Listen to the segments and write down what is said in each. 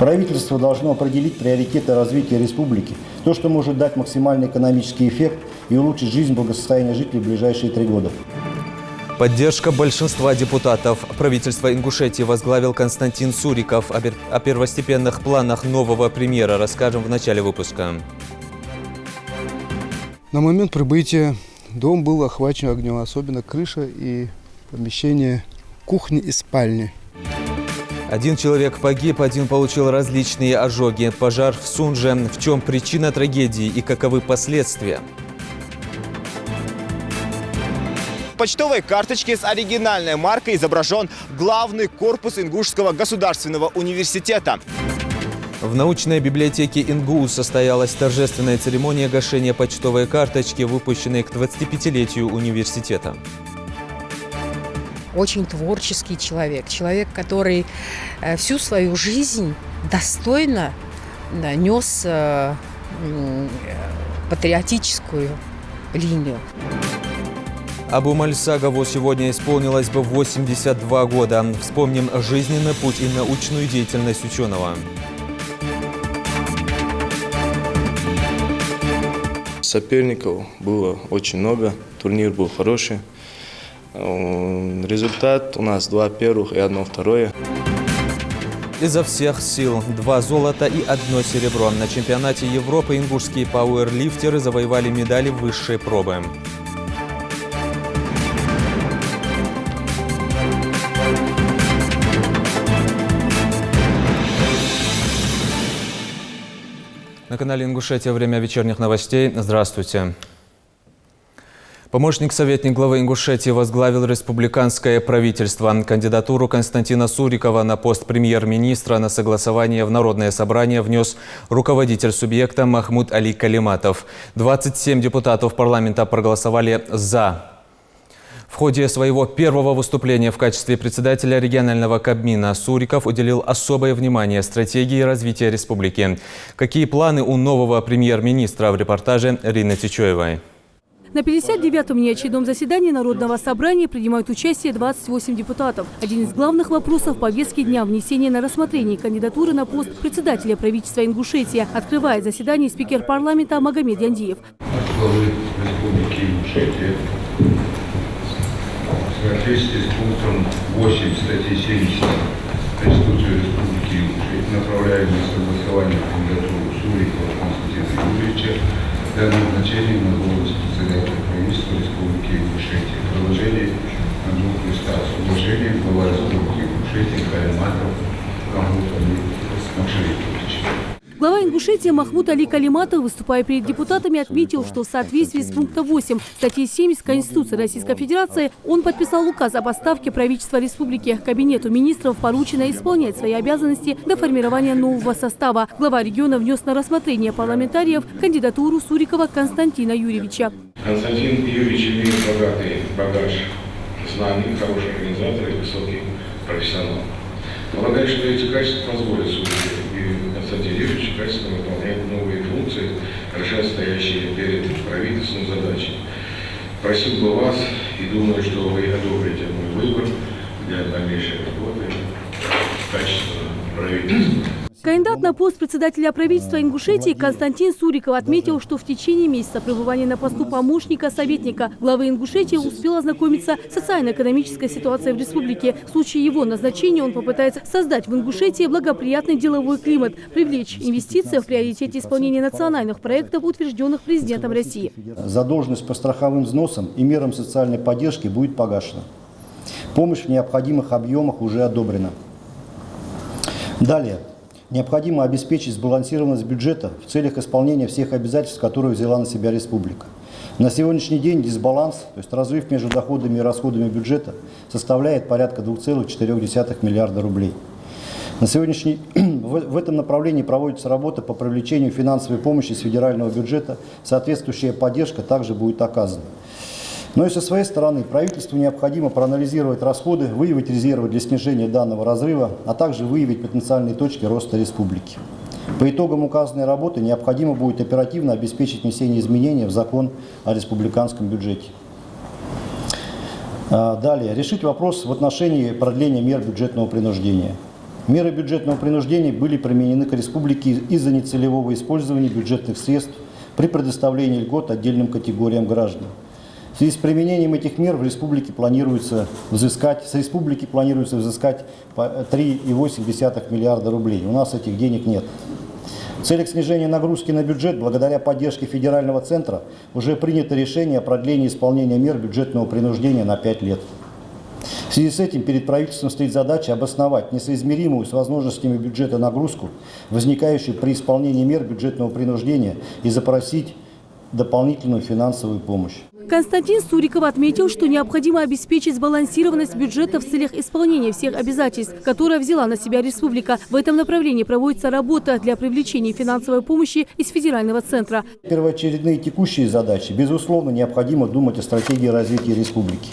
Правительство должно определить приоритеты развития республики, то, что может дать максимальный экономический эффект и улучшить жизнь и благосостояние жителей в ближайшие 3 года. Поддержка большинства депутатов. Правительство Ингушетии возглавил Константин Суриков. О первостепенных планах нового премьера расскажем в начале выпуска. На момент прибытия дом был охвачен огнем, особенно крыша и помещение кухни и спальни. 1 человек погиб, 1 получил различные ожоги. Пожар в Сунже. В чем причина трагедии и каковы последствия? В почтовой карточке с оригинальной маркой изображен главный корпус Ингушского государственного университета. В научной библиотеке ИНГУ состоялась торжественная церемония гашения почтовой карточки, выпущенной к 25-летию университета. Очень творческий человек, который всю свою жизнь достойно нес патриотическую линию. Абу Мальсагову сегодня исполнилось бы 82 года. Вспомним жизненный путь и научную деятельность ученого. Соперников было очень много, турнир был хороший. Результат у нас 2 первых и 1 второе. Изо всех сил 2 золота и 1 серебро. На чемпионате Европы ингушские пауэрлифтеры завоевали медали высшей пробы. На канале Ингушетия время вечерних новостей. Здравствуйте. Помощник-советник главы Ингушетии возглавил республиканское правительство. Кандидатуру Константина Сурикова на пост премьер-министра на согласование в Народное собрание внес руководитель субъекта Махмуд Али Калиматов. 27 депутатов парламента проголосовали «за». В ходе своего первого выступления в качестве председателя регионального Кабмина Суриков уделил особое внимание стратегии развития республики. Какие планы у нового премьер-министра, в репортаже Рины Тичоевой. На 59-м неочередном заседании Народного собрания принимают участие 28 депутатов. Один из главных вопросов повестки дня – внесение на рассмотрение кандидатуры на пост председателя правительства Ингушетии. Открывает заседание спикер парламента Магомед Яндиев. От главы Республики Ингушетия в соответствии с пунктом 8 статьи 70 Конституции Республики Ингушетия направляем на согласование кандидатуру Сурикова Константина Юрьевича для назначения на должность председателя правительства Республики Ингушетия. Приложение на 2 листах. С уважением, глава Республики Ингушетия Калиматов Махмуд Али Макшарифович. Глава Ингушетии Махмуд Али Калиматов, выступая перед депутатами, отметил, что в соответствии с пунктом 8 статьи 70 Конституции Российской Федерации он подписал указ о поставке правительства республики. Кабинету министров поручено исполнять свои обязанности до формирования нового состава. Глава региона внес на рассмотрение парламентариев кандидатуру Сурикова Константина Юрьевича. Константин Юрьевич имеет богатый багаж знаний, хороший организатор и высокий профессионал. Полагаю, что эти качества позволят Сурикову и Константину Юрьевичу качественно выполнять новые функции, решать стоящие перед правительством задачи. Просил бы вас и думаю, что вы одобрите мой выбор для дальнейшей работы качественного правительства. Кандидат на пост председателя правительства Ингушетии Константин Суриков отметил, что в течение месяца пребывания на посту помощника-советника главы Ингушетии успел ознакомиться с социально-экономической ситуацией в республике. В случае его назначения он попытается создать в Ингушетии благоприятный деловой климат, привлечь инвестиции в приоритете исполнения национальных проектов, утвержденных президентом России. Задолженность по страховым взносам и мерам социальной поддержки будет погашена. Помощь в необходимых объемах уже одобрена. Далее. Необходимо обеспечить сбалансированность бюджета в целях исполнения всех обязательств, которые взяла на себя республика. На сегодняшний день дисбаланс, то есть разрыв между доходами и расходами бюджета, составляет порядка 2,4 миллиарда рублей. На сегодняшний в этом направлении проводится работа по привлечению финансовой помощи с федерального бюджета. Соответствующая поддержка также будет оказана. Но и со своей стороны правительству необходимо проанализировать расходы, выявить резервы для снижения данного разрыва, а также выявить потенциальные точки роста республики. По итогам указанной работы необходимо будет оперативно обеспечить внесение изменений в закон о республиканском бюджете. Далее. Решить вопрос в отношении продления мер бюджетного принуждения. Меры бюджетного принуждения были применены к республике из-за нецелевого использования бюджетных средств при предоставлении льгот отдельным категориям граждан. В связи с применением этих мер с республики планируется взыскать 3,8 миллиарда рублей. У нас этих денег нет. В целях снижения нагрузки на бюджет, благодаря поддержке федерального центра, уже принято решение о продлении исполнения мер бюджетного принуждения на 5 лет. В связи с этим перед правительством стоит задача обосновать несоизмеримую с возможностями бюджета нагрузку, возникающую при исполнении мер бюджетного принуждения, и запросить дополнительную финансовую помощь. Константин Суриков отметил, что необходимо обеспечить сбалансированность бюджета в целях исполнения всех обязательств, которые взяла на себя республика. В этом направлении проводится работа для привлечения финансовой помощи из федерального центра. Первоочередные текущие задачи, безусловно, необходимо думать о стратегии развития республики.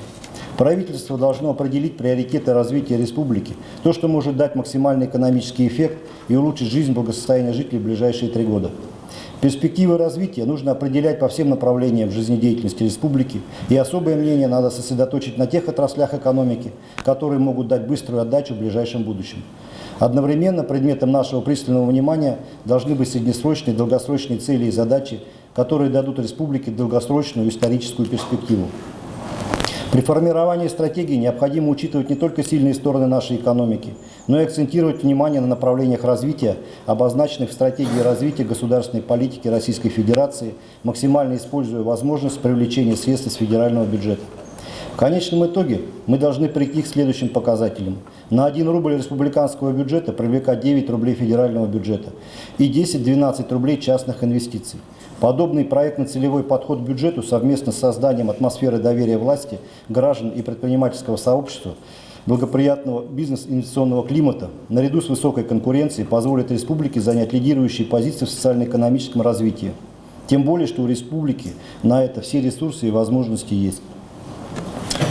Правительство должно определить приоритеты развития республики, то, что может дать максимальный экономический эффект и улучшить жизнь и благосостояние жителей в ближайшие 3 года. Перспективы развития нужно определять по всем направлениям жизнедеятельности республики, и особое мнение надо сосредоточить на тех отраслях экономики, которые могут дать быструю отдачу в ближайшем будущем. Одновременно предметом нашего пристального внимания должны быть среднесрочные и долгосрочные цели и задачи, которые дадут республике долгосрочную историческую перспективу. При формировании стратегии необходимо учитывать не только сильные стороны нашей экономики, но и акцентировать внимание на направлениях развития, обозначенных в стратегии развития государственной политики Российской Федерации, максимально используя возможность привлечения средств из федерального бюджета. В конечном итоге мы должны прийти к следующим показателям. На 1 рубль республиканского бюджета привлекать 9 рублей федерального бюджета и 10-12 рублей частных инвестиций. Подобный проектно-целевой подход к бюджету совместно с созданием атмосферы доверия власти, граждан и предпринимательского сообщества, благоприятного бизнес-инвестиционного климата, наряду с высокой конкуренцией позволит республике занять лидирующие позиции в социально-экономическом развитии. Тем более, что у республики на это все ресурсы и возможности есть.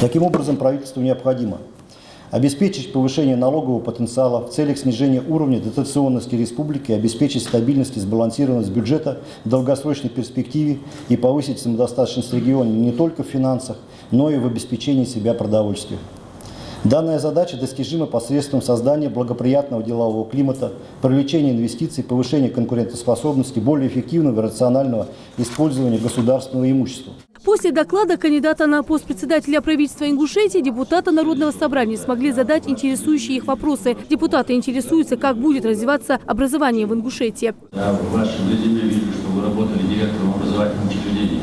Таким образом, правительству необходимо обеспечить повышение налогового потенциала в целях снижения уровня дотационности республики, обеспечить стабильность и сбалансированность бюджета в долгосрочной перспективе и повысить самодостаточность региона не только в финансах, но и в обеспечении себя продовольствием. Данная задача достижима посредством создания благоприятного делового климата, привлечения инвестиций, повышения конкурентоспособности, более эффективного и рационального использования государственного имущества. После доклада кандидата на пост председателя правительства Ингушетии депутаты Народного собрания смогли задать интересующие их вопросы. Депутаты интересуются, как будет развиваться образование в Ингушетии. Я в вашем резюме вижу, что вы работали директором образовательных учреждений.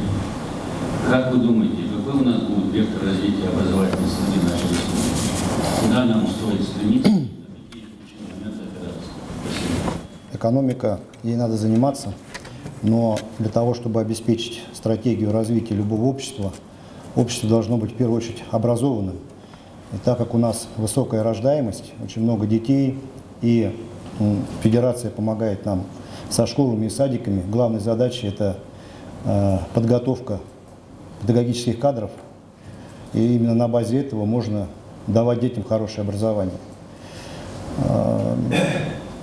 Как вы думаете, какой у нас будет вектор развития образовательной среды нашей республики? Куда нам стоит стремиться? Экономика, ей надо заниматься, но для того, чтобы обеспечить стратегию развития любого общества, общество должно быть в первую очередь образованным. И так как у нас высокая рождаемость, очень много детей, и Федерация помогает нам со школами и садиками, главной задачей это подготовка педагогических кадров, и именно на базе этого можно давать детям хорошее образование.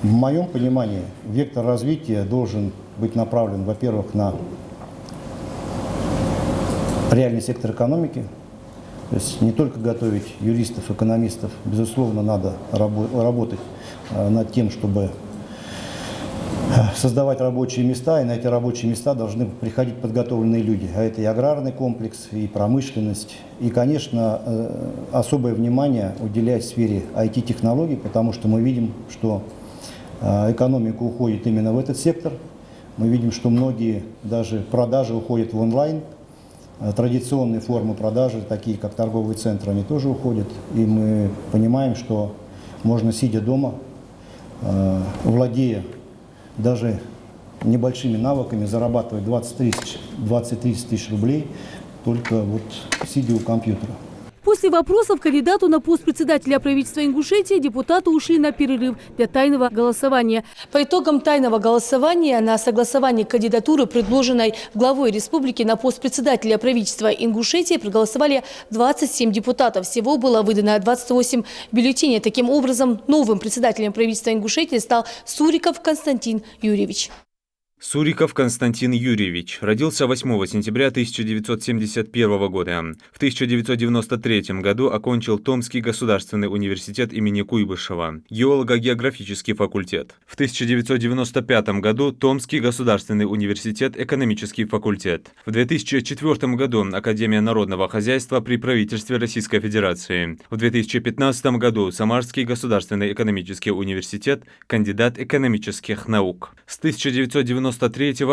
В моем понимании вектор развития должен быть направлен, во-первых, на реальный сектор экономики. То есть не только готовить юристов, экономистов, безусловно, надо работать над тем, чтобы создавать рабочие места, и на эти рабочие места должны приходить подготовленные люди. А это и аграрный комплекс, и промышленность, и, конечно, особое внимание уделять сфере IT-технологий, потому что мы видим, что экономика уходит именно в этот сектор. Мы видим, что многие даже продажи уходят в онлайн. Традиционные формы продажи, такие как торговые центры, они тоже уходят. И мы понимаем, что можно, сидя дома, владея даже небольшими навыками, зарабатывать 20-30 тысяч рублей, только вот сидя у компьютера. После вопросов кандидату на пост председателя правительства Ингушетии депутаты ушли на перерыв для тайного голосования. По итогам тайного голосования на согласование кандидатуры, предложенной главой республики на пост председателя правительства Ингушетии, проголосовали 27 депутатов. Всего было выдано 28 бюллетеней. Таким образом, новым председателем правительства Ингушетии стал Суриков Константин Юрьевич. Суриков Константин Юрьевич родился 8 сентября 1971 года. В 1993 году окончил Томский государственный университет имени Куйбышева, геолого-географический факультет. В 1995 году Томский государственный университет, экономический факультет. В 2004 году Академия народного хозяйства при правительстве Российской Федерации. В 2015 году Самарский государственный экономический университет, кандидат экономических наук. С 1993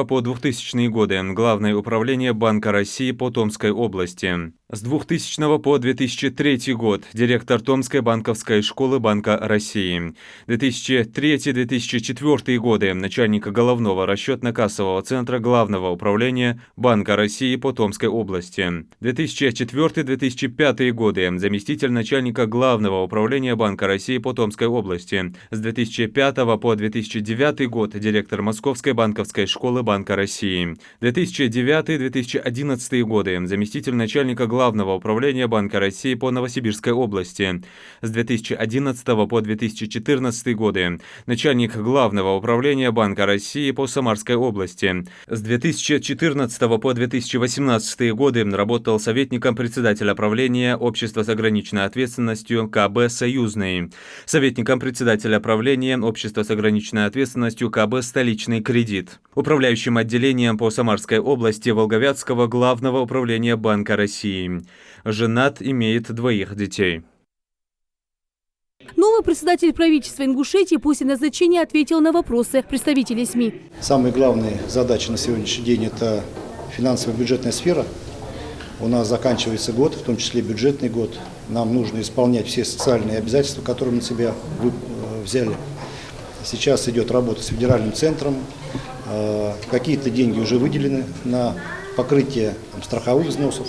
по 2000 годы Главное управление Банка России по Томской области. С 2000 по 2003 год директор Томской банковской школы Банка России. 2003-2004 годы начальник головного расчетно-кассового центра Главного управления Банка России по Томской области. 2004-2005 годы заместитель начальника Главного управления Банка России по Томской области. С 2005 по 2009 год директор Московской банковской школы Банка России. 2009-2011 годы заместитель начальника Главного управления Банка России по Новосибирской области. С 2011 по 2014 годы начальник Главного управления Банка России по Самарской области. С 2014 по 2018 годы работал советником председателя правления Общества с ограниченной ответственностью КБ «Союзный», советником председателя правления Общества с ограниченной ответственностью КБ «Столичный кредит», управляющим отделением по Самарской области Волговятского Главного управления Банка России. Женат, имеет 2 детей. Новый председатель правительства Ингушетии после назначения ответил на вопросы представителей СМИ. Самая главная задача на сегодняшний день – это финансово-бюджетная сфера. У нас заканчивается год, в том числе бюджетный год. Нам нужно исполнять все социальные обязательства, которые мы на себя взяли. Сейчас идет работа с федеральным центром. Какие-то деньги уже выделены на покрытие страховых взносов,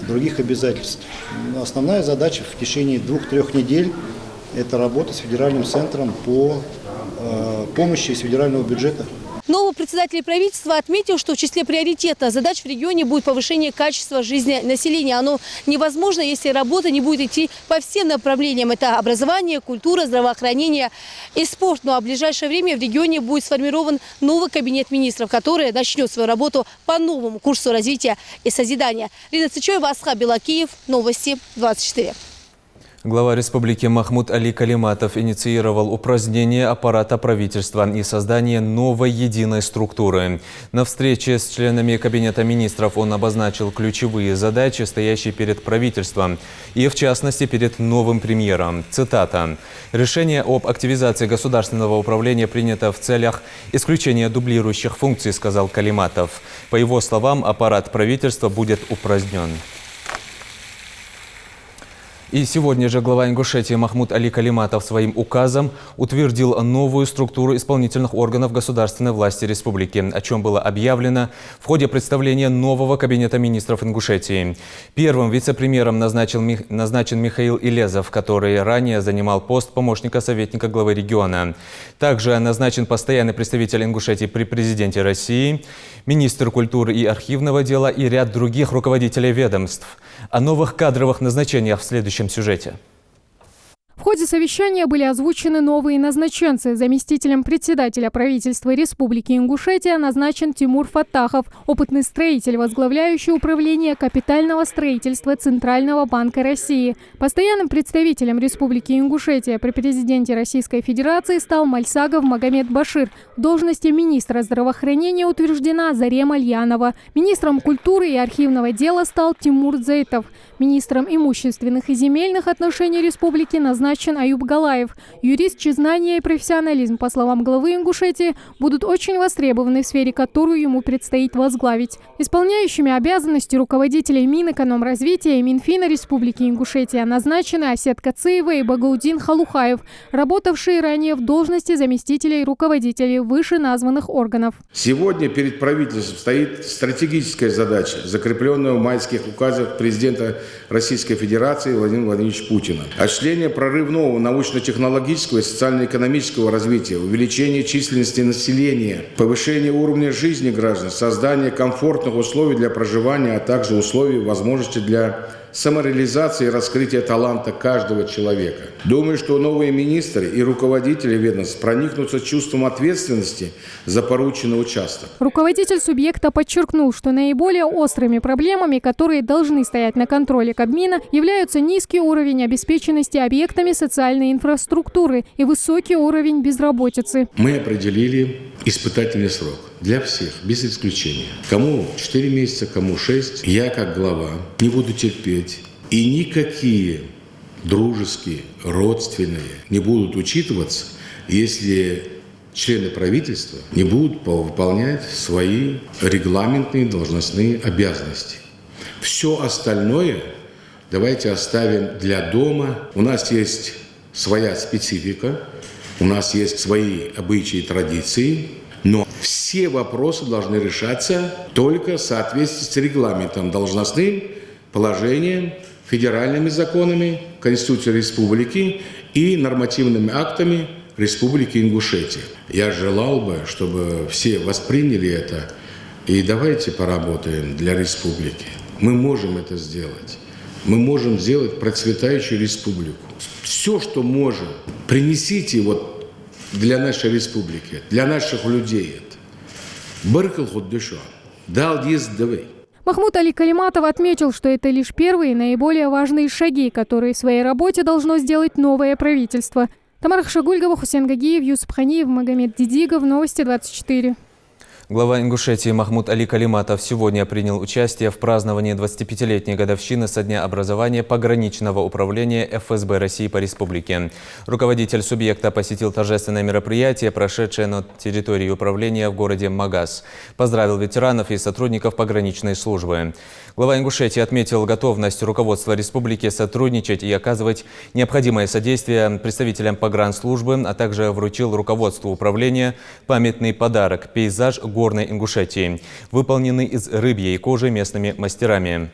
других обязательств. Но основная задача в течение 2-3 недель – это работа с федеральным центром по помощи из федерального бюджета. Новый председатель правительства отметил, что в числе приоритетных задач в регионе будет повышение качества жизни населения. Оно невозможно, если работа не будет идти по всем направлениям. Это образование, культура, здравоохранение и спорт. Ну а в ближайшее время в регионе будет сформирован новый кабинет министров, который начнет свою работу по новому курсу развития и созидания. Рина Цычоева, Асхаб Белакиев, Новости 24. Глава республики Махмуд Али Калиматов инициировал упразднение аппарата правительства и создание новой единой структуры. На встрече с членами Кабинета министров он обозначил ключевые задачи, стоящие перед правительством, и в частности перед новым премьером. Цитата. «Решение об активизации государственного управления принято в целях исключения дублирующих функций», сказал Калиматов. По его словам, аппарат правительства будет упразднен. И сегодня же глава Ингушетии Махмуд Али Калиматов своим указом утвердил новую структуру исполнительных органов государственной власти республики, о чем было объявлено в ходе представления нового кабинета министров Ингушетии. Первым вице-премьером назначен Михаил Илезов, который ранее занимал пост помощника советника главы региона. Также назначен постоянный представитель Ингушетии при президенте России, министр культуры и архивного дела и ряд других руководителей ведомств. О новых кадровых назначениях в следующем сюжете. В ходе совещания были озвучены новые назначенцы. Заместителем председателя правительства Республики Ингушетия назначен Тимур Фаттахов, опытный строитель, возглавляющий управление капитального строительства Центрального банка России. Постоянным представителем Республики Ингушетия при президенте Российской Федерации стал Мальсагов Магомед Башир. В должности министра здравоохранения утверждена Зарема Альянова. Министром культуры и архивного дела стал Тимур Зейтов. Министром имущественных и земельных отношений республики назначен Аюб Галаев. Юрист, чьи знания и профессионализм, по словам главы Ингушетии, будут очень востребованы в сфере, которую ему предстоит возглавить. Исполняющими обязанности руководителей Минэкономразвития и Минфина Республики Ингушетия назначены Асет Кацеева и Багаудин Халухаев, работавшие ранее в должности заместителей руководителей вышеназванных органов. Сегодня перед правительством стоит стратегическая задача, закрепленная в майских указах президента Российской Федерации Владимира Владимировича Путина. Осуществление прорывного коренного научно-технологического и социально-экономического развития, увеличение численности населения, повышение уровня жизни граждан, создание комфортных условий для проживания, а также условий возможности для самореализации и раскрытия таланта каждого человека. Думаю, что новые министры и руководители ведомств проникнутся чувством ответственности за порученный участок. Руководитель субъекта подчеркнул, что наиболее острыми проблемами, которые должны стоять на контроле Кабмина, являются низкий уровень обеспеченности объектами социальной инфраструктуры и высокий уровень безработицы. Мы определили испытательный срок для всех, без исключения. Кому 4 месяца, кому 6. Я, как глава, не буду терпеть. И никакие дружеские, родственные не будут учитываться, если члены правительства не будут выполнять свои регламентные должностные обязанности. Все остальное давайте оставим для дома. У нас есть своя специфика, у нас есть свои обычаи и традиции, но все вопросы должны решаться только в соответствии с регламентом, должностным положением, федеральными законами, Конституцией Республики и нормативными актами Республики Ингушетия. Я желал бы, чтобы все восприняли это, и давайте поработаем для республики. Мы можем это сделать. Мы можем сделать процветающую республику. Все, что можем, принесите вот для нашей республики, для наших людей. Махмуд Али Калиматов отметил, что это лишь первые наиболее важные шаги, которые в своей работе должно сделать новое правительство. Тамара Хашагульгова, Хусейн Гагиев, Юсуп Ханиев, Магомед Дидигов. Новости 24. Глава Ингушетии Махмуд Али Калиматов сегодня принял участие в праздновании 25-летней годовщины со дня образования пограничного управления ФСБ России по республике. Руководитель субъекта посетил торжественное мероприятие, прошедшее на территории управления в городе Магаз. Поздравил ветеранов и сотрудников пограничной службы. Глава Ингушетии отметил готовность руководства республики сотрудничать и оказывать необходимое содействие представителям погранслужбы, а также вручил руководству управления памятный подарок – пейзаж горной Ингушетии, выполненный из рыбьей кожи местными мастерами.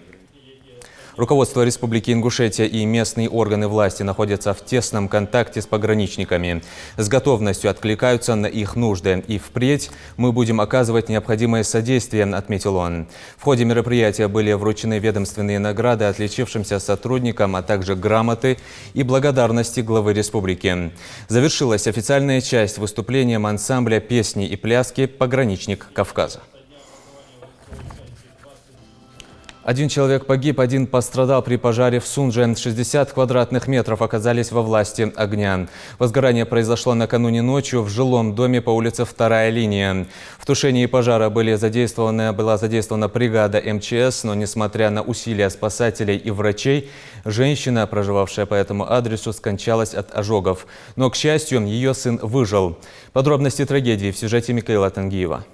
Руководство Республики Ингушетия и местные органы власти находятся в тесном контакте с пограничниками. С готовностью откликаются на их нужды. И впредь мы будем оказывать необходимое содействие, отметил он. В ходе мероприятия были вручены ведомственные награды отличившимся сотрудникам, а также грамоты и благодарности главы республики. Завершилась официальная часть выступлением ансамбля песни и пляски «Пограничник Кавказа». Один человек погиб, один пострадал при пожаре в Сунже. 60 квадратных метров оказались во власти огня. Возгорание произошло накануне ночью в жилом доме по улице 2-я линия. В тушении пожара была задействована бригада МЧС, но несмотря на усилия спасателей и врачей, женщина, проживавшая по этому адресу, скончалась от ожогов. Но, к счастью, ее сын выжил. Подробности трагедии в сюжете Микаэла Тангиева.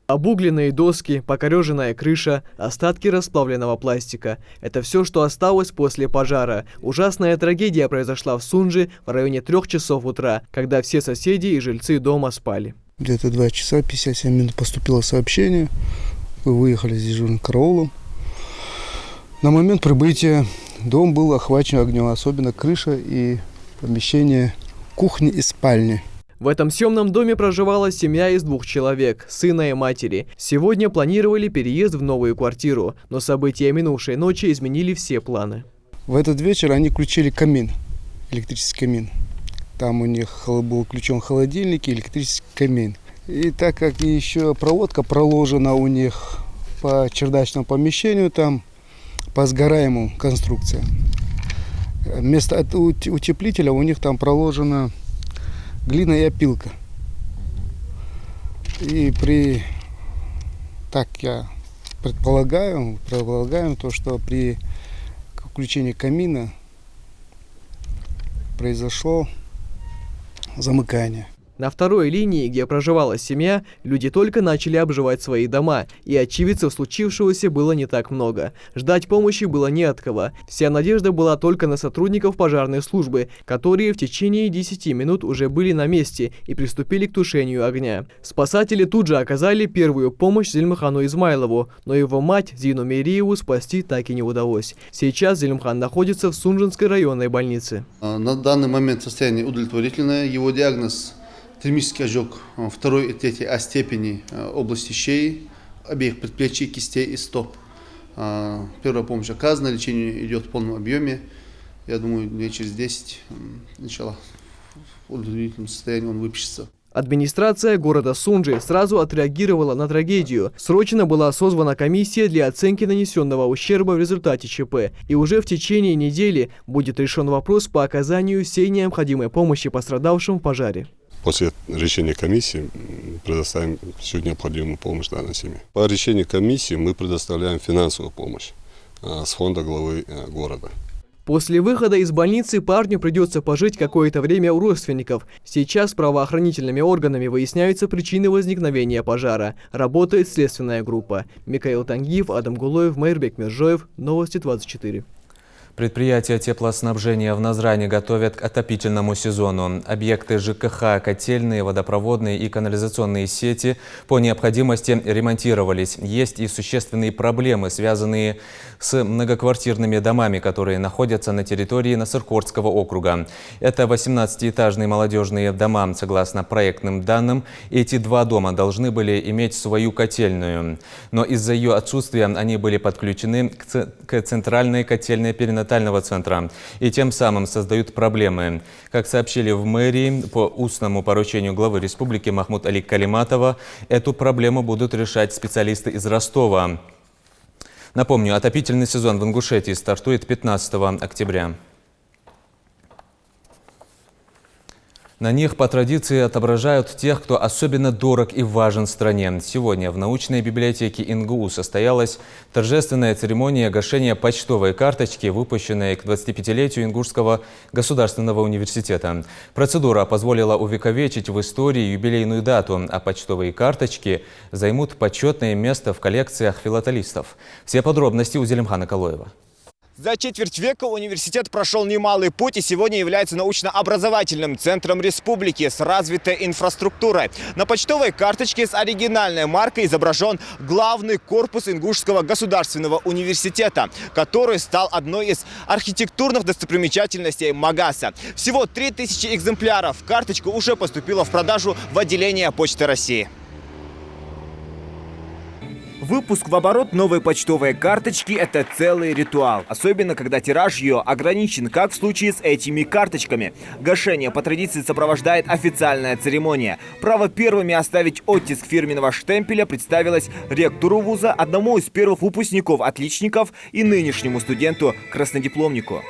Обугленные доски, покореженная крыша, остатки расплавленного пластика. Это все, что осталось после пожара. Ужасная трагедия произошла в Сунже в районе 3 часов утра, когда все соседи и жильцы дома спали. Где-то 2 часа 57 минут поступило сообщение. Мы выехали с дежурным караулом. На момент прибытия дом был охвачен огнем, особенно крыша и помещение кухни и спальни. В этом съемном доме проживала семья из 2 человек, сына и матери. Сегодня планировали переезд в новую квартиру, но события минувшей ночи изменили все планы. В этот вечер они включили камин, электрический камин. Там у них был включен холодильник и электрический камин. И так как еще проводка проложена у них по чердачному помещению, там по сгораемому конструкция. Вместо утеплителя у них там проложена глина и опилка. И так я предполагаем, то, что при включении камина произошло замыкание. На второй линии, где проживала семья, люди только начали обживать свои дома, и очевидцев случившегося было не так много. Ждать помощи было не от кого. Вся надежда была только на сотрудников пожарной службы, которые в течение 10 минут уже были на месте и приступили к тушению огня. Спасатели тут же оказали первую помощь Зелимхану Измайлову, но его мать Зину Мериеву спасти так и не удалось. Сейчас Зелимхан находится в Сунжинской районной больнице. На данный момент состояние удовлетворительное. Его диагноз – термический ожог второй и третьей А степени области шеи, обеих предплечий, кистей и стоп. Первая помощь оказана, лечение идет в полном объеме. Я думаю, дней через 10, начало в удовлетворительном состоянии он выпишется. Администрация города Сунжи сразу отреагировала на трагедию. Срочно была созвана комиссия для оценки нанесенного ущерба в результате ЧП. И уже в течение недели будет решен вопрос по оказанию всей необходимой помощи пострадавшим в пожаре. После решения комиссии предоставим всю необходимую помощь данной семье. По решению комиссии мы предоставляем финансовую помощь с фонда главы города. После выхода из больницы парню придется пожить какое-то время у родственников. Сейчас правоохранительными органами выясняются причины возникновения пожара. Работает следственная группа. Микаил Тангиев, Адам Гулоев, Майрбек Мержоев. Новости 24. Предприятия теплоснабжения в Назране готовят к отопительному сезону. Объекты ЖКХ, котельные, водопроводные и канализационные сети по необходимости ремонтировались. Есть и существенные проблемы, связанные с многоквартирными домами, которые находятся на территории Насыркорского округа. Это 18-этажные молодежные дома. Согласно проектным данным, эти два дома должны были иметь свою котельную. Но из-за ее отсутствия они были подключены к центральной котельной перинатального центра и тем самым создают проблемы. Как сообщили в мэрии по устному поручению главы республики Махмуд Али Калиматова, эту проблему будут решать специалисты из Ростова. Напомню, отопительный сезон в Ингушетии стартует 15 октября. На них по традиции отображают тех, кто особенно дорог и важен стране. Сегодня в научной библиотеке ИНГУ состоялась торжественная церемония гашения почтовой карточки, выпущенной к 25-летию Ингушского государственного университета. Процедура позволила увековечить в истории юбилейную дату, а почтовые карточки займут почетное место в коллекциях филателистов. Все подробности у Зелимхана Калоева. За четверть века университет прошел немалый путь и сегодня является научно-образовательным центром республики с развитой инфраструктурой. На почтовой карточке с оригинальной маркой изображен главный корпус Ингушского государственного университета, который стал одной из архитектурных достопримечательностей Магаса. Всего 3000 экземпляров. Карточка уже поступила в продажу в отделение Почты России. Выпуск в оборот новой почтовой карточки – это целый ритуал. Особенно, когда тираж ее ограничен, как в случае с этими карточками. Гашение по традиции сопровождает официальная церемония. Право первыми оставить оттиск фирменного штемпеля представилось ректору вуза, одному из первых выпускников-отличников и нынешнему студенту-краснодипломнику.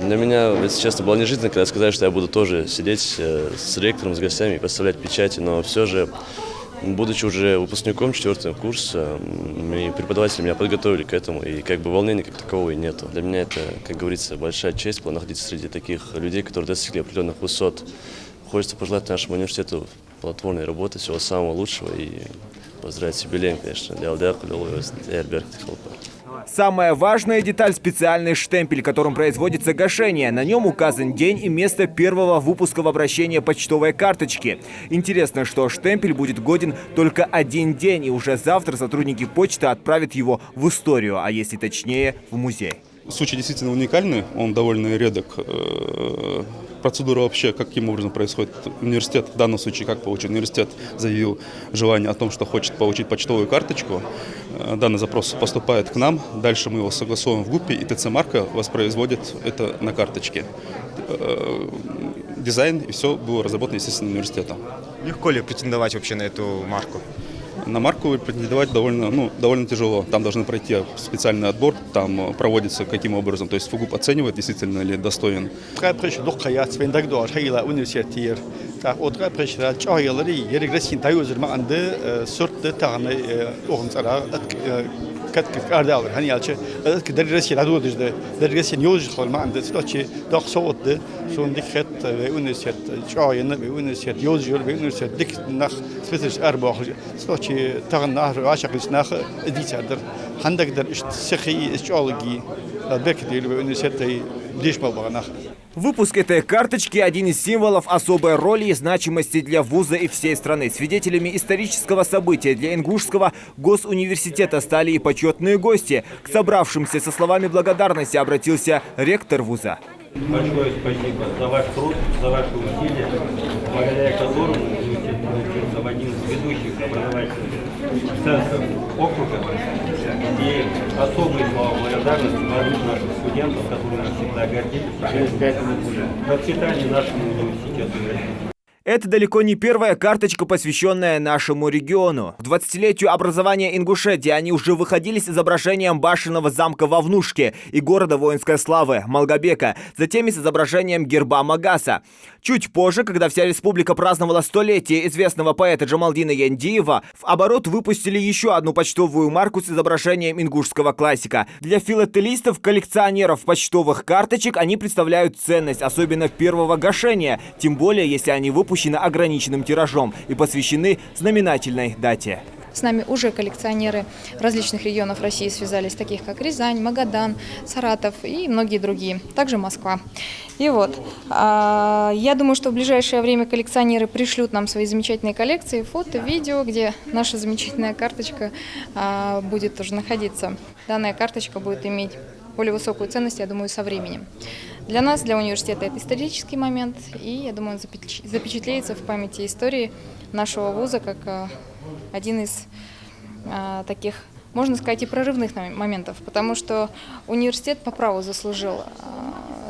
Для меня, если честно, было неожиданно, когда сказали, что я буду тоже сидеть с ректором, с гостями и поставлять печати, но все же, будучи уже выпускником 4-го курса, преподаватели меня подготовили к этому, и как бы волнения как такового и нету. Для меня это, как говорится, большая честь была находиться среди таких людей, которые достигли определенных высот. Хочется пожелать нашему университету плодотворной работы, всего самого лучшего и поздравить с юбилеем, конечно, для ЛДАК, для РБР. Самая важная деталь – специальный штемпель, которым производится гашение. На нем указан день и место первого выпуска в обращение почтовой карточки. Интересно, что штемпель будет годен только один день, и уже завтра сотрудники почты отправят его в историю, а если точнее, в музей. Случай действительно уникальный, он довольно редок. Процедура вообще, каким образом происходит университет, в данном случае, как получил университет, заявил желание о том, что хочет получить почтовую карточку. Данный запрос поступает к нам, дальше мы его согласуем в ГУПе, и ТЦ-марка воспроизводит это на карточке. Дизайн и все было разработано, естественно, университетом. Легко ли претендовать вообще на эту марку? На марку претендовать довольно тяжело. Там должны пройти специальный отбор, там проводится каким образом. То есть ФУГУП оценивает, действительно ли достоин. كارداو هنيالش كدرس يلعبوا ده درس يوز خل ما عنده سلوتشي دق صوت ده شون دكت بيونسيت شاين بيونسيت يوز يول بيونسيت دك نخ سبيتش أربعة سلوتشي تغن نهر عاشق نخ دي تعدر عندك در سخي إشعالجي بكتير بيونسيت ديش بالبغنخ. Выпуск этой карточки – один из символов особой роли и значимости для вуза и всей страны. Свидетелями исторического события для Ингушского госуниверситета стали и почетные гости. К собравшимся со словами благодарности обратился ректор вуза. Большое спасибо за ваш труд, за ваши усилия, благодаря которому университет превратился в один из ведущих образовательных центров округа. И особые слова благодарности дают нашим студентам, которые нас всегда гордились, процветание нашему университету. Это далеко не первая карточка, посвященная нашему региону. В 20-летию образования Ингушетии они уже выходили с изображением башенного замка Вовнушки и города воинской славы Малгобека, затем и с изображением герба Магаса. Чуть позже, когда вся республика праздновала столетие известного поэта Джамалдина Яндиева, в оборот выпустили еще одну почтовую марку с изображением ингушского классика. Для филателистов, коллекционеров почтовых карточек они представляют ценность, особенно первого гашения, тем более, если они выпущены ограниченным тиражом и посвящены знаменательной дате. С нами уже коллекционеры различных регионов России связались, таких как Рязань, Магадан, Саратов и многие другие, также Москва. И вот, я думаю, что в ближайшее время коллекционеры пришлют нам свои замечательные коллекции, фото, видео, где наша замечательная карточка будет тоже находиться. Данная карточка будет иметь более высокую ценность, я думаю, со временем. Для нас, для университета, это исторический момент, и, я думаю, он запечатлеется в памяти истории нашего вуза как один из таких, можно сказать, и прорывных моментов, потому что университет по праву заслужил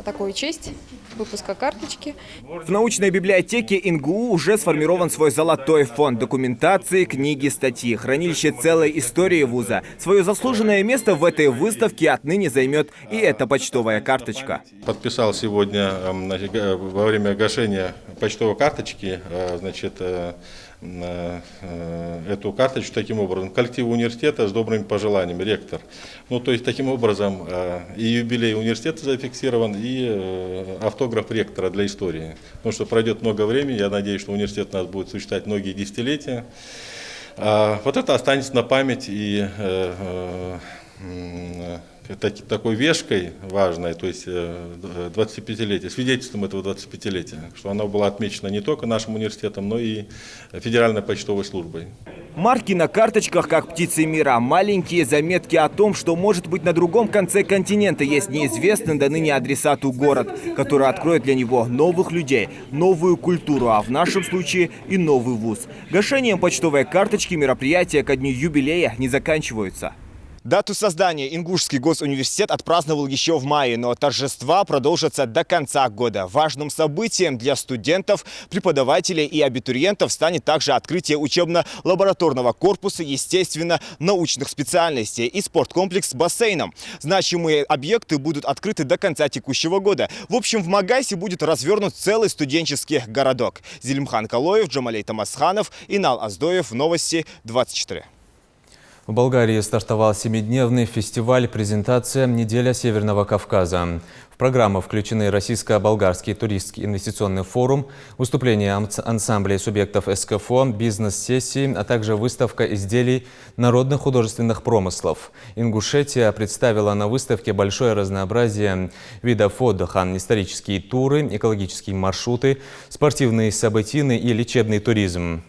такую честь выпуска карточки. В научной библиотеке ИНГУ уже сформирован свой золотой фонд документации, книги, статьи, хранилище целой истории вуза. Свое заслуженное место в этой выставке отныне займет и эта почтовая карточка. Подписал сегодня во время гашения почтовой карточки, эту карточку таким образом. Коллектив университета с добрыми пожеланиями, ректор. Ну, то есть, таким образом, и юбилей университета зафиксирован, и автограф ректора для истории. Потому что пройдет много времени, я надеюсь, что университет у нас будет существовать многие десятилетия. Вот это останется на память и такой вешкой важной, то есть 25-летие, свидетельством этого 25-летия, что оно было отмечено не только нашим университетом, но и Федеральной почтовой службой. Марки на карточках, как птицы мира, маленькие заметки о том, что, может быть, на другом конце континента есть неизвестный до ныне адресату город, который откроет для него новых людей, новую культуру, а в нашем случае и новый вуз. Гашением почтовой карточки мероприятия ко дню юбилея не заканчиваются. Дату создания Ингушский госуниверситет отпраздновал еще в мае, но торжества продолжатся до конца года. Важным событием для студентов, преподавателей и абитуриентов станет также открытие учебно-лабораторного корпуса естественно-научных специальностей и спорткомплекс с бассейном. Значимые объекты будут открыты до конца текущего года. В общем, в Магасе будет развернут целый студенческий городок. Зелимхан Калоев, Джамалей Тамасханов, Инал Аздоев. Новости 24. В Болгарии стартовал 7-дневный фестиваль «Презентация. Неделя Северного Кавказа». В программу включены российско-болгарский туристский инвестиционный форум, выступления ансамблей субъектов СКФО, бизнес-сессии, а также выставка изделий народных художественных промыслов. Ингушетия представила на выставке большое разнообразие видов отдыха, исторические туры, экологические маршруты, спортивные события и лечебный туризм.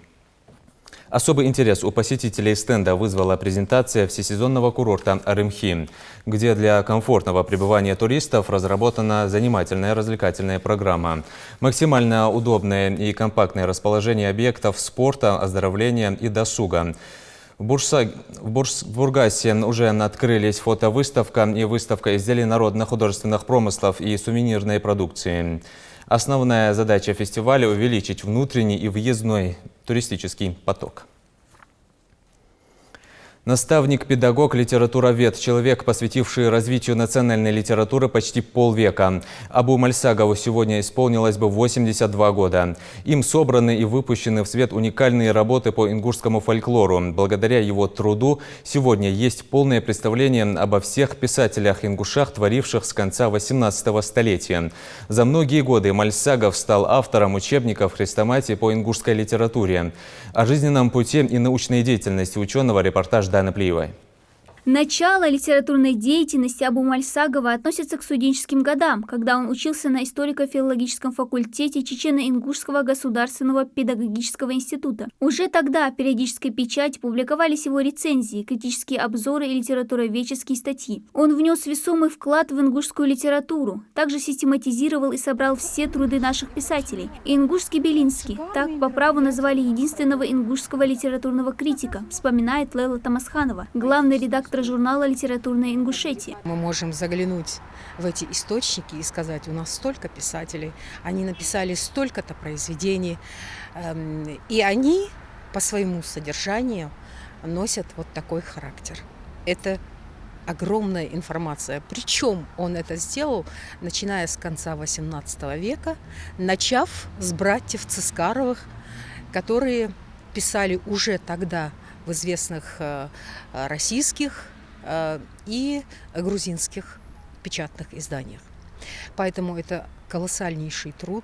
Особый интерес у посетителей стенда вызвала презентация всесезонного курорта Арымхи, где для комфортного пребывания туристов разработана занимательная развлекательная программа. Максимально удобное и компактное расположение объектов спорта, оздоровления и досуга. В Бургасе уже открылись фотовыставка и выставка изделий народно-художественных промыслов и сувенирной продукции. Основная задача фестиваля – увеличить внутренний и въездной туристический поток. Наставник, педагог, литературовед, человек, посвятивший развитию национальной литературы почти полвека. Абу Мальсагову сегодня исполнилось бы 82 года. Им собраны и выпущены в свет уникальные работы по ингушскому фольклору. Благодаря его труду сегодня есть полное представление обо всех писателях-ингушах, творивших с конца 18 столетия. За многие годы Мальсагов стал автором учебников хрестоматии по ингушской литературе. О жизненном пути и научной деятельности ученого репортаж Даны Плиевой. Начало литературной деятельности Абу Мальсагова относится к студенческим годам, когда он учился на историко-филологическом факультете Чечено-Ингушского государственного педагогического института. Уже тогда в периодической печати публиковались его рецензии, критические обзоры и литературоведческие статьи. Он внес весомый вклад в ингушскую литературу, также систематизировал и собрал все труды наших писателей. Ингушский Белинский, так по праву назвали единственного ингушского литературного критика, вспоминает Лейла Тамасханова, главный редактор журнала «Литературная Ингушетия». Мы можем заглянуть в эти источники и сказать, у нас столько писателей, они написали столько-то произведений, и они по своему содержанию носят вот такой характер. Это огромная информация. Причем он это сделал, начиная с конца XVIII века, начав с братьев Цискаровых, которые писали уже тогда в известных российских и грузинских печатных изданиях. Поэтому это колоссальнейший труд,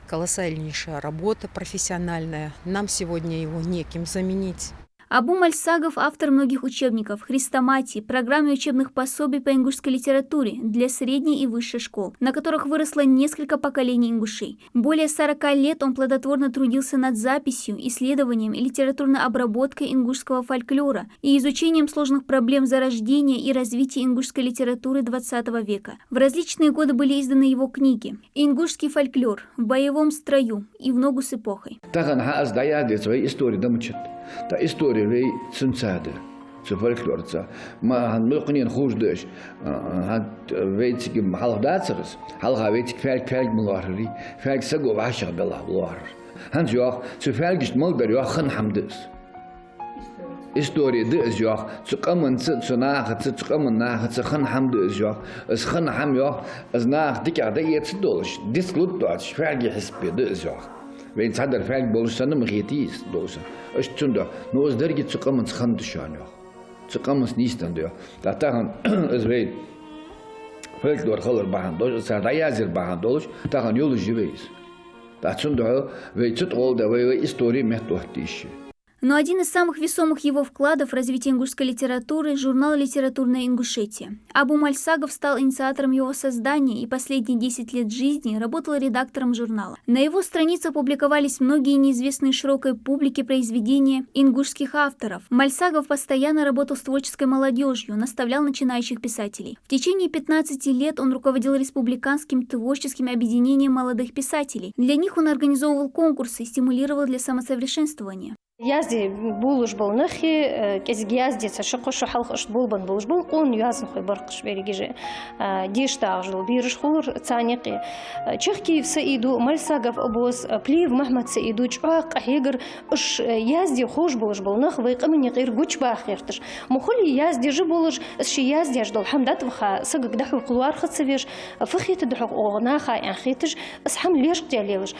колоссальнейшая работа профессиональная. Нам сегодня его неким заменить. Абу Мальсагов – автор многих учебников, хрестоматий, программ и учебных пособий по ингушской литературе для средней и высшей школ, на которых выросло несколько поколений ингушей. Более 40 лет он плодотворно трудился над записью, исследованием и литературной обработкой ингушского фольклора и изучением сложных проблем зарождения и развития ингушской литературы XX века. В различные годы были изданы его книги «Ингушский фольклор», «В боевом строю» и «В ногу с эпохой». Та история вей цинцады, фольклорца. Мы не хуже, ведь халдацерс, халга ведь фельг муларли, фельг сагу ваша бела луар. Ханжох, фельгиш молдарю хан хамдес. История дезжох, цукаман цунах, цукаман хан хамдезжох, с хан хамьох, знах дикада ецдолш, дисклутач, фельги хиспи дезжох. Ведь هذا الفعل بولشان مغيتيس دوسا. إيش تندو نوز درجة تقامن سخند شانيو. تقامن نيستان ديو. تاعن إزاي فلك دور خلر بحن دوش. سرعيازير بحن دوش. تاعن يولو جيبيس. تاعن ведь تقول ده وي история مهتوهتيش. Но один из самых весомых его вкладов в развитие ингушской литературы – журнал «Литературная Ингушетия». Абу Мальсагов стал инициатором его создания и последние 10 лет жизни работал редактором журнала. На его страницах публиковались многие неизвестные широкой публике произведения ингушских авторов. Мальсагов постоянно работал с творческой молодежью, наставлял начинающих писателей. В течение 15 лет он руководил республиканским творческим объединением молодых писателей. Для них он организовывал конкурсы и стимулировал для самосовершенствования. Язди булуш был нахи, кезги язди цашкош халхош булбан булуш был, он язн хой баркш берегиже, диштажл бирш хулр цаники. Чехки в Саиду Мальсагов обоз плив Махмад Саиду чак ахигр уж язди хош булуш был нах вайкамни гир гуч бахиртш. Мухли язди же булуш ши язди ждал хамдат вха сагк даху кулуар хатсавиш фхит даху огнаха ахитш асхам леш дялевш.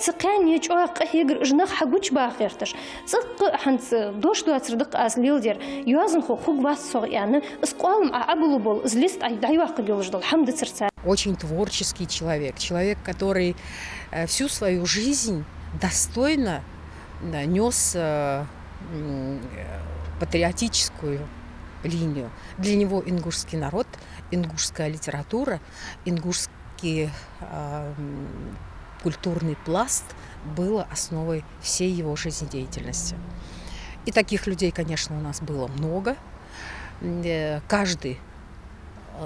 Цкани чак ахигр жнах хагуч бах خيرتش صق حنت دوش دو تصدق از ليلدر يوازن خو خوب واسو يعني اسقال عبلبل زليست اي دايواق بيوجد الحمد ترца. Очень творческий человек, человек, который всю свою жизнь достойно нес патриотическую линию. Для него ингушский народ, ингушская литература, ингушский культурный пласт было основой всей его жизнедеятельности. И таких людей, конечно, у нас было много. Каждый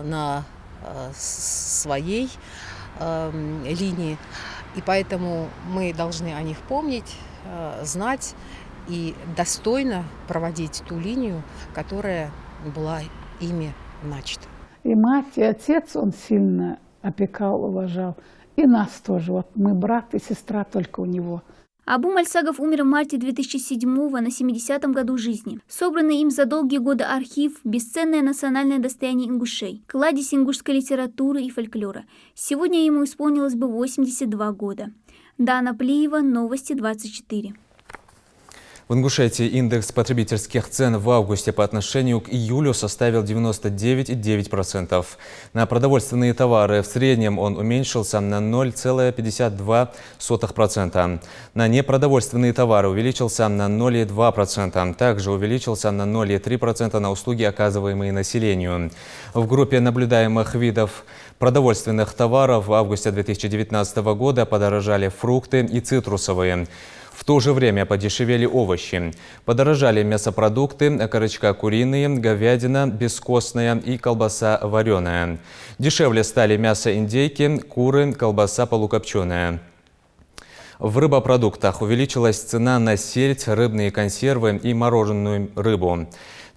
на своей линии. И поэтому мы должны о них помнить, знать и достойно проводить ту линию, которая была ими начата. И мать, и отец он сильно опекал, уважал. И нас тоже. Вот мы брат и сестра только у него. Абу Мальсагов умер в марте 2007-го на 70-м году жизни. Собранный им за долгие годы архив – бесценное национальное достояние ингушей, кладезь ингушской литературы и фольклора. Сегодня ему исполнилось бы 82 года. Дана Плиева, Новости 24. В Ингушетии индекс потребительских цен в августе по отношению к июлю составил 99,9%. На продовольственные товары в среднем он уменьшился на 0,52%. На непродовольственные товары увеличился на 0,2%. Также увеличился на 0,3% на услуги, оказываемые населению. В группе наблюдаемых видов продовольственных товаров в августе 2019 года подорожали фрукты и цитрусовые. В то же время подешевели овощи. Подорожали мясопродукты, окорочка куриные, говядина бескостная и колбаса вареная. Дешевле стали мясо индейки, куры, колбаса полукопченая. В рыбопродуктах увеличилась цена на сельдь, рыбные консервы и мороженую рыбу.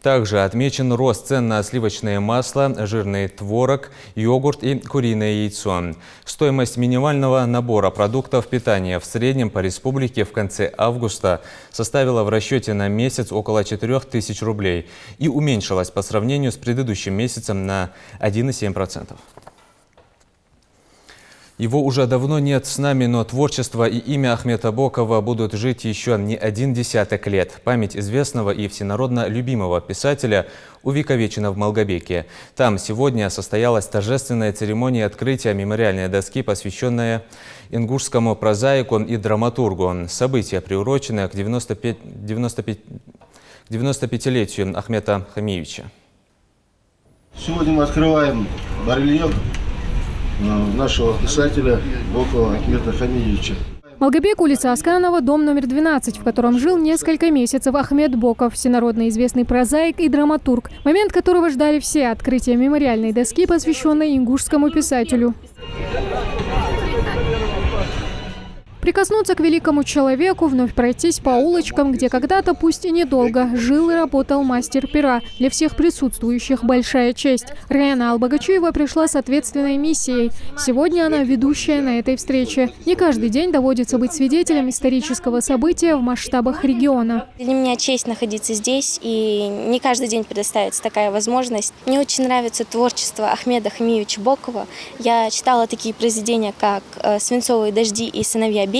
Также отмечен рост цен на сливочное масло, жирный творог, йогурт и куриное яйцо. Стоимость минимального набора продуктов питания в среднем по республике в конце августа составила в расчете на месяц около 4000 рублей и уменьшилась по сравнению с предыдущим месяцем на 1,7%. Его уже давно нет с нами, но творчество и имя Ахмета Бокова будут жить еще не один десяток лет. Память известного и всенародно любимого писателя увековечена в Малгобеке. Там сегодня состоялась торжественная церемония открытия мемориальной доски, посвященная ингушскому прозаику и драматургу. Событие, приуроченное к 95-летию Ахмета Хамиевича. Сегодня мы открываем барельеф нашего писателя Бокова Ахмета Хамиевича. Малгобек, улица Асканова, дом номер 12, в котором жил несколько месяцев Ахмет Боков, всенародно известный прозаик и драматург, момент которого ждали все – открытие мемориальной доски, посвященной ингушскому писателю. Прикоснуться к великому человеку, вновь пройтись по улочкам, где когда-то, пусть и недолго, жил и работал мастер пера. Для всех присутствующих большая честь. Раяна Албагачуева пришла с ответственной миссией. Сегодня она ведущая на этой встрече. Не каждый день доводится быть свидетелем исторического события в масштабах региона. Для меня честь находиться здесь, и не каждый день предоставится такая возможность. Мне очень нравится творчество Ахмеда Хамиевича Бокова. Я читала такие произведения, как «Свинцовые дожди» и «Сыновья Беки».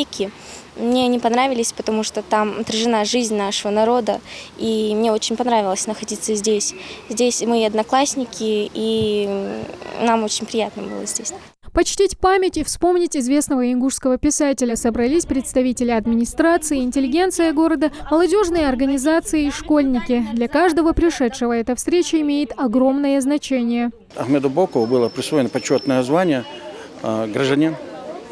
Мне они понравились, потому что там отражена жизнь нашего народа, и мне очень понравилось находиться здесь. Здесь мои одноклассники, и нам очень приятно было здесь. Почтить память и вспомнить известного ингушского писателя собрались представители администрации, интеллигенция города, молодежные организации и школьники. Для каждого пришедшего эта встреча имеет огромное значение. Ахмеду Бокову было присвоено почетное звание гражданин.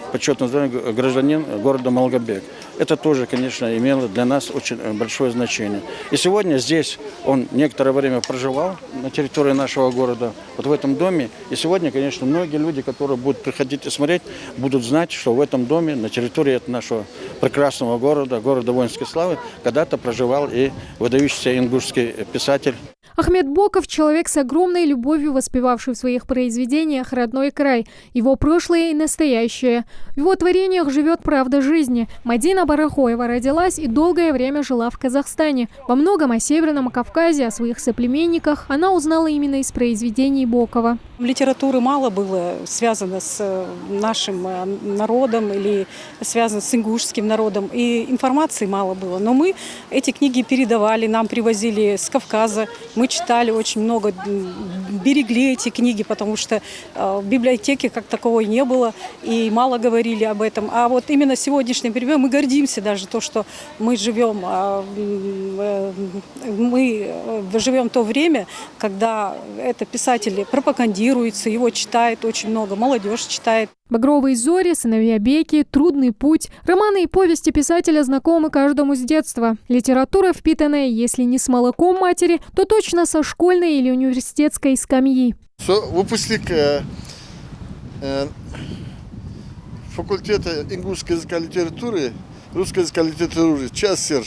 Почетное звание гражданин города Малгобек. Это тоже, конечно, имело для нас очень большое значение. И сегодня здесь он некоторое время проживал на территории нашего города, вот в этом доме. И сегодня, конечно, многие люди, которые будут приходить и смотреть, будут знать, что в этом доме, на территории нашего прекрасного города, города воинской славы, когда-то проживал и выдающийся ингушский писатель. Ахмет Боков – человек с огромной любовью, воспевавший в своих произведениях родной край, его прошлое и настоящее. В его творениях живет правда жизни. Мадина Барахоева родилась и долгое время жила в Казахстане. Во многом о Северном Кавказе, о своих соплеменниках она узнала именно из произведений Бокова. Литературы мало было связано с нашим народом или связано с ингушским народом, и информации мало было. Но мы эти книги передавали, нам привозили с Кавказа. Мы читали очень много, берегли эти книги, потому что в библиотеке как таковой не было и мало говорили об этом. А вот именно сегодняшним периодом мы гордимся даже то, что мы живем то время, когда это писатели пропагандируются, его читает очень много, молодежь читает. «Багровые зори», «Сыновья Беки», «Трудный путь». Романы и повести писателя знакомы каждому с детства. Литература, впитанная, если не с молоком матери, то точно со школьной или университетской скамьи. Выпускник факультета ингушского языка и литературы, русского языка и литературы, Часер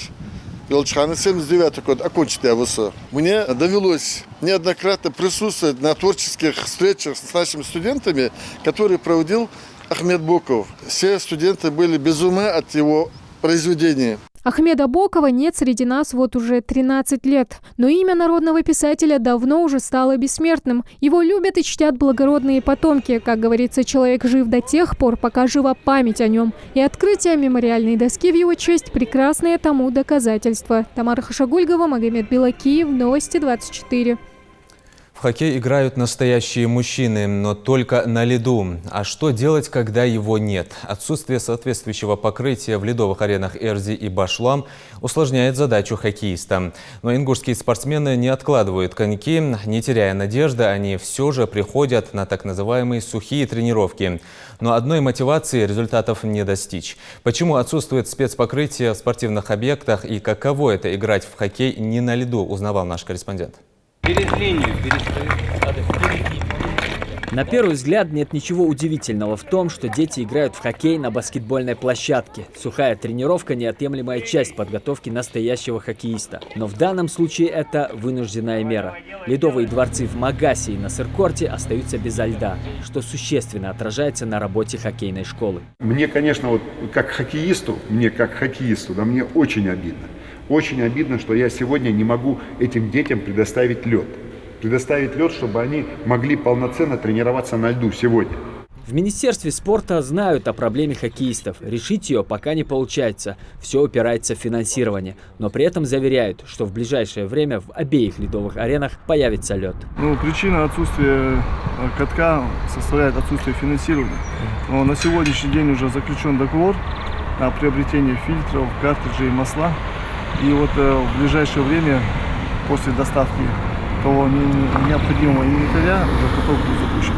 Велчхана, 79-й год, окончил я ВУЗ. Мне довелось неоднократно присутствовать на творческих встречах с нашими студентами, которые проводил Ахмет Боков. Все студенты были без ума от его произведений. Ахмеда Бокова нет среди нас вот уже 13 лет. Но имя народного писателя давно уже стало бессмертным. Его любят и чтят благородные потомки. Как говорится, человек жив до тех пор, пока жива память о нем. И открытие мемориальной доски в его честь – прекрасное тому доказательство. Тамара Хашагульгова, Магомед Белакиев, Новости 24. В хоккей играют настоящие мужчины, но только на льду. А что делать, когда его нет? Отсутствие соответствующего покрытия в ледовых аренах Эрзи и Башлам усложняет задачу хоккеиста. Но ингушские спортсмены не откладывают коньки. Не теряя надежды, они все же приходят на так называемые сухие тренировки. Но одной мотивации результатов не достичь. Почему отсутствует спецпокрытие в спортивных объектах и каково это играть в хоккей не на льду, узнавал наш корреспондент. Через линию На первый взгляд нет ничего удивительного в том, что дети играют в хоккей на баскетбольной площадке. Сухая тренировка – неотъемлемая часть подготовки настоящего хоккеиста. Но в данном случае это вынужденная мера. Ледовые дворцы в Магасе и на Сыркорте остаются безо льда, что существенно отражается на работе хоккейной школы. Мне, конечно, вот как хоккеисту, да, мне очень обидно. Очень обидно, что я сегодня не могу этим детям предоставить лед. Предоставить лед, чтобы они могли полноценно тренироваться на льду сегодня. В Министерстве спорта знают о проблеме хоккеистов. Решить ее пока не получается. Все упирается в финансирование. Но при этом заверяют, что в ближайшее время в обеих ледовых аренах появится лед. Причина отсутствия катка составляет отсутствие финансирования. Но на сегодняшний день уже заключен договор на приобретение фильтров, картриджей и масла. И вот в ближайшее время, после доставки того необходимого инвентаря, каток будет запущен.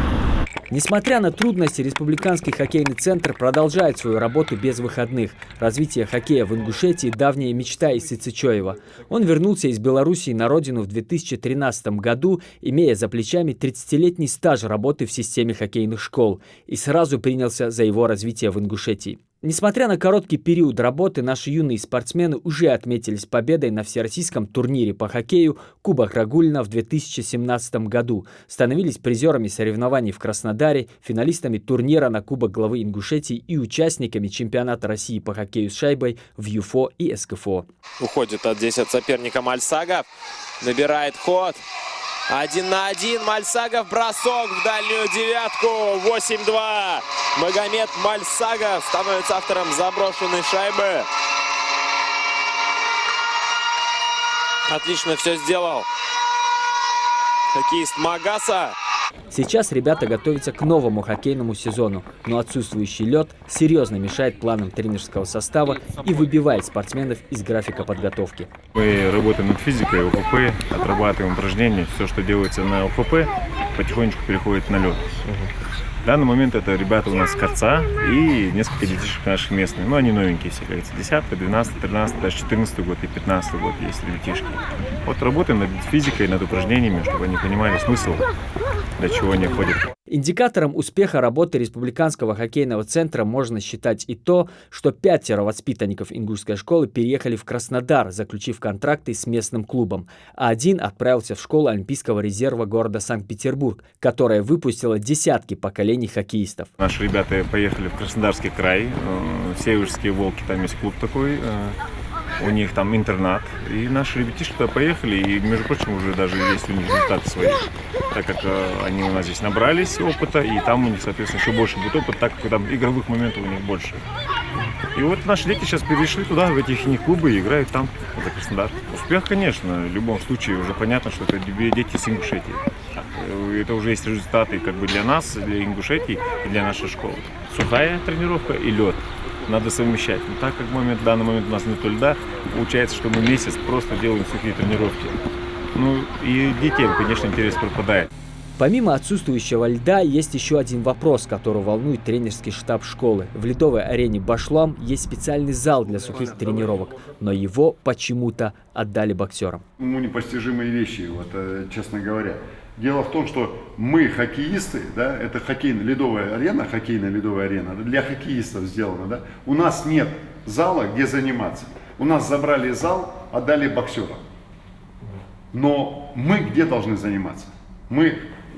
Несмотря на трудности, Республиканский хоккейный центр продолжает свою работу без выходных. Развитие хоккея в Ингушетии – давняя мечта Исы Цичоева. Он вернулся из Белоруссии на родину в 2013 году, имея за плечами 30-летний стаж работы в системе хоккейных школ, и сразу принялся за его развитие в Ингушетии. Несмотря на короткий период работы, наши юные спортсмены уже отметились победой на всероссийском турнире по хоккею «Кубок Рагульна» в 2017 году, становились призерами соревнований в Краснодаре, финалистами турнира на Кубок главы Ингушетии и участниками чемпионата России по хоккею с шайбой в ЮФО и СКФО. Уходит здесь от соперника Мальсагов, набирает ход. 1 на 1, Мальсагов, бросок в дальнюю девятку, 8-2. Магомед Мальсагов становится автором заброшенной шайбы. Отлично все сделал хоккеист Магаса. Сейчас ребята готовятся к новому хоккейному сезону, но отсутствующий лед серьезно мешает планам тренерского состава и выбивает спортсменов из графика подготовки. Мы работаем над физикой ОФП, отрабатываем упражнения. Все, что делается на ОФП, потихонечку переходит на лед. В данный момент это ребята у нас с Корца и несколько детишек наших местных. Но они новенькие все, как говорится, 10, 12, 13, даже 14 год и 15 год есть ребятишки. Вот работаем над физикой, над упражнениями, чтобы они понимали смысл, для чего они ходят. Индикатором успеха работы Республиканского хоккейного центра можно считать и то, что 5 воспитанников ингушской школы переехали в Краснодар, заключив контракты с местным клубом, а 1 отправился в школу Олимпийского резерва города Санкт-Петербург, которая выпустила десятки поколений хоккеистов. Наши ребята поехали в Краснодарский край, Северские волки, там есть клуб такой. У них там интернат, и наши ребятишки туда поехали, и, между прочим, уже даже есть у них результаты свои, так как они у нас здесь набрались опыта, и там у них, соответственно, еще больше будет опыт, так как там игровых моментов у них больше. И вот наши дети сейчас перешли туда, в эти их клубы, и играют там, за Краснодар. Успех, конечно, в любом случае, уже понятно, что это дети с Ингушетии. Это уже есть результаты как бы для нас, для Ингушетии и для нашей школы. Сухая тренировка и лед. Надо совмещать. Но так как в данный момент у нас нет льда, получается, что мы месяц просто делаем сухие тренировки. И детям, конечно, интерес пропадает. Помимо отсутствующего льда, есть еще один вопрос, который волнует тренерский штаб школы. В ледовой арене Башлам есть специальный зал для сухих тренировок, но его почему-то отдали боксерам. Непостижимые вещи, честно говоря. Дело в том, что мы хоккеисты, да, это хоккейная ледовая арена для хоккеистов сделана, да. У нас нет зала, где заниматься. У нас забрали зал, отдали боксерам. Но мы где должны заниматься? Мы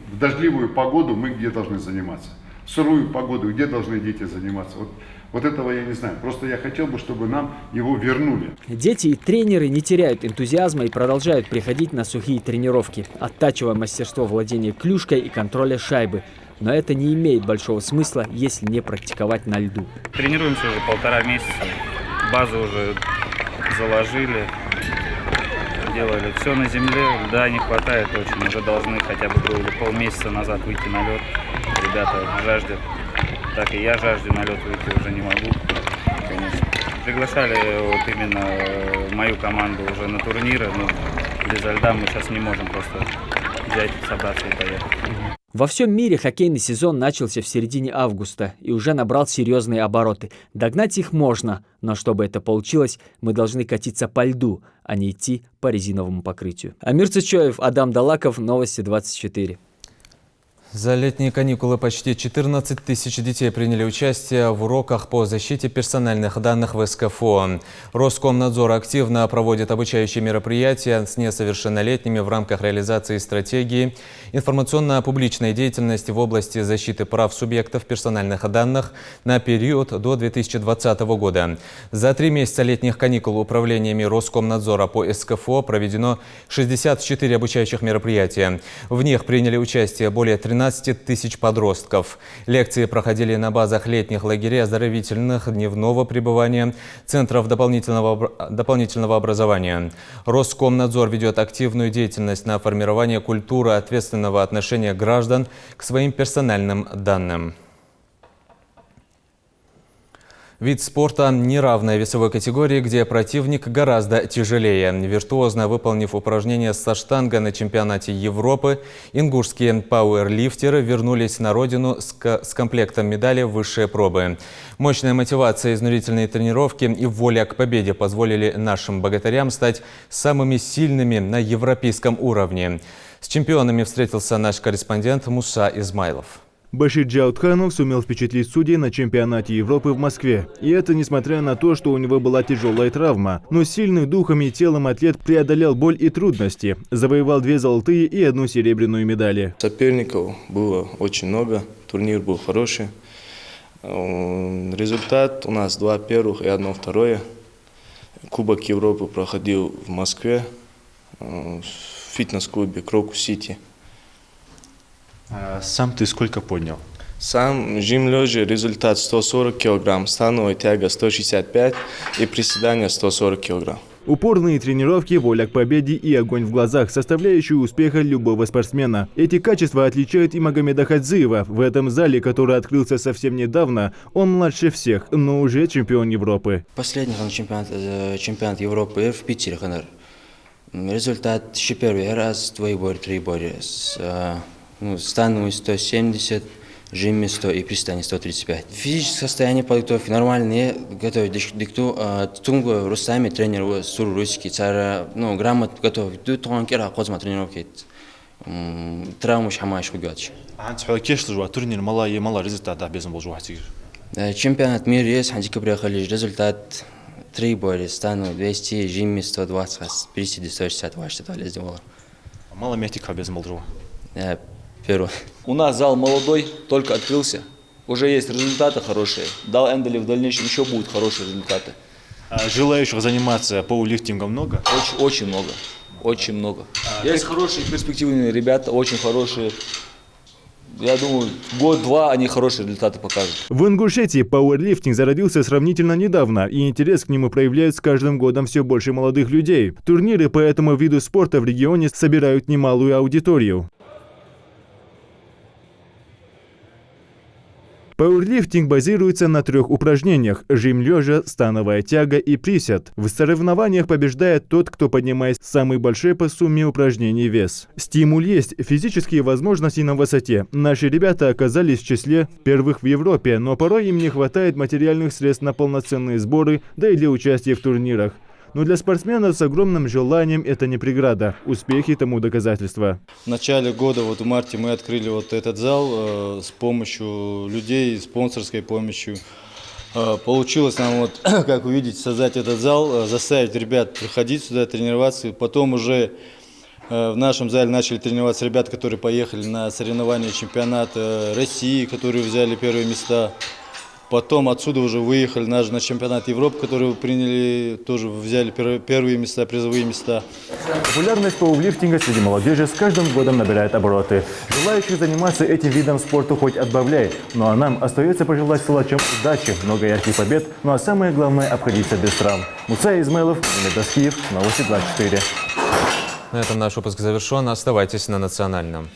в дождливую погоду где должны заниматься? В сырую погоду где должны дети заниматься? Вот этого я не знаю. Просто я хотел бы, чтобы нам его вернули. Дети и тренеры не теряют энтузиазма и продолжают приходить на сухие тренировки, оттачивая мастерство владения клюшкой и контроля шайбы. Но это не имеет большого смысла, если не практиковать на льду. Тренируемся уже 1,5 месяца. Базу уже заложили, делали все на земле. Льда не хватает очень. Уже должны хотя бы полмесяца назад выйти на лед. Ребята жаждут. Так и я жажду на лед выйти уже не могу, конечно. Приглашали вот именно мою команду уже на турниры, но без льда мы сейчас не можем просто взять, собраться и поехать. Во всем мире хоккейный сезон начался в середине августа и уже набрал серьезные обороты. Догнать их можно, но чтобы это получилось, мы должны катиться по льду, а не идти по резиновому покрытию. Амир Цычоев, Адам Далаков, Новости 24. За летние каникулы почти 14 тысяч детей приняли участие в уроках по защите персональных данных в СКФО. Роскомнадзор активно проводит обучающие мероприятия с несовершеннолетними в рамках реализации стратегии информационно-публичной деятельности в области защиты прав субъектов персональных данных на период до 2020 года. За 3 месяца летних каникул управлениями Роскомнадзора по СКФО проведено 64 обучающих мероприятия. В них приняли участие более 13 тысяч подростков. Лекции проходили на базах летних лагерей оздоровительных, дневного пребывания, центров дополнительного образования. Роскомнадзор ведет активную деятельность на формирование культуры ответственного отношения граждан к своим персональным данным. Вид спорта неравной весовой категории, где противник гораздо тяжелее. Виртуозно выполнив упражнения со штанга на чемпионате Европы, ингушские пауэрлифтеры вернулись на родину с комплектом медалей в высшие пробы. Мощная мотивация, изнурительные тренировки и воля к победе позволили нашим богатырям стать самыми сильными на европейском уровне. С чемпионами встретился наш корреспондент Муса Измайлов. Башир Джаутханов сумел впечатлить судей на чемпионате Европы в Москве. И это несмотря на то, что у него была тяжелая травма. Но сильный духом и телом атлет преодолел боль и трудности. Завоевал 2 золотые и 1 серебряную медали. Соперников было очень много, турнир был хороший. Результат у нас 2 первых и 1 второе. Кубок Европы проходил в Москве, в фитнес-клубе Крокус-Сити. Сам ты сколько поднял? Сам жим лежа результат 140 кг, становая тяга 165 и приседания 140 кг. Упорные тренировки, воля к победе и огонь в глазах, составляющие успеха любого спортсмена. Эти качества отличают и Магомеда Хадзиева. В этом зале, который открылся совсем недавно, он младше всех, но уже чемпион Европы. Последний чемпионат Европы в Питере. Результат еще первый раз 2 бори, 3 бори. Становой 170, жимми 100 и приседания 135. Физическое состояние подготовки нормальное, готовить дикту, тунгу русами тренер сур русский, цара, грамотно готовить, тунгу кира козма тренировки, травму шамаешь угадать. А ты кеш жуа турнир мала результат обязан был жуать. Чемпионат мира есть, в декабре результат 3 бори, стану 200, жимми 120, приседи 160, ваш это сделал. Мало метик обязан был жуать. Первый. У нас зал молодой, только открылся. Уже есть результаты хорошие. Дал Эндели в дальнейшем еще будут хорошие результаты. Желающих заниматься пауэрлифтингом много? Очень много. Очень много. Есть хорошие перспективные ребята, очень хорошие. Я думаю, год-два они хорошие результаты покажут. В Ингушетии пауэрлифтинг зародился сравнительно недавно, и интерес к нему проявляют с каждым годом все больше молодых людей. Турниры по этому виду спорта в регионе собирают немалую аудиторию. Пауэрлифтинг базируется на 3 упражнениях – жим лежа, становая тяга и присед. В соревнованиях побеждает тот, кто поднимает самый большой по сумме упражнений вес. Стимул есть, физические возможности на высоте. Наши ребята оказались в числе первых в Европе, но порой им не хватает материальных средств на полноценные сборы, да и для участия в турнирах. Но для спортсменов с огромным желанием это не преграда. Успехи тому доказательства. В начале года, в марте, мы открыли этот зал с помощью людей, спонсорской помощью. Получилось нам, как вы видите, создать этот зал, заставить ребят приходить сюда, тренироваться. Потом уже в нашем зале начали тренироваться ребята, которые поехали на соревнования чемпионата России, которые взяли первые места. Потом отсюда уже выехали на чемпионат Европы, который приняли, тоже взяли первые места, призовые места. Популярность пауэрлифтинга среди молодежи с каждым годом набирает обороты. Желающих заниматься этим видом спорта хоть отбавляй. Ну а нам остается пожелать силачам удачи, много ярких побед, ну а самое главное – обходиться без травм. Мусай Измайлов, Леонид Киев, Новости 24. На этом наш выпуск завершен. Оставайтесь на Национальном.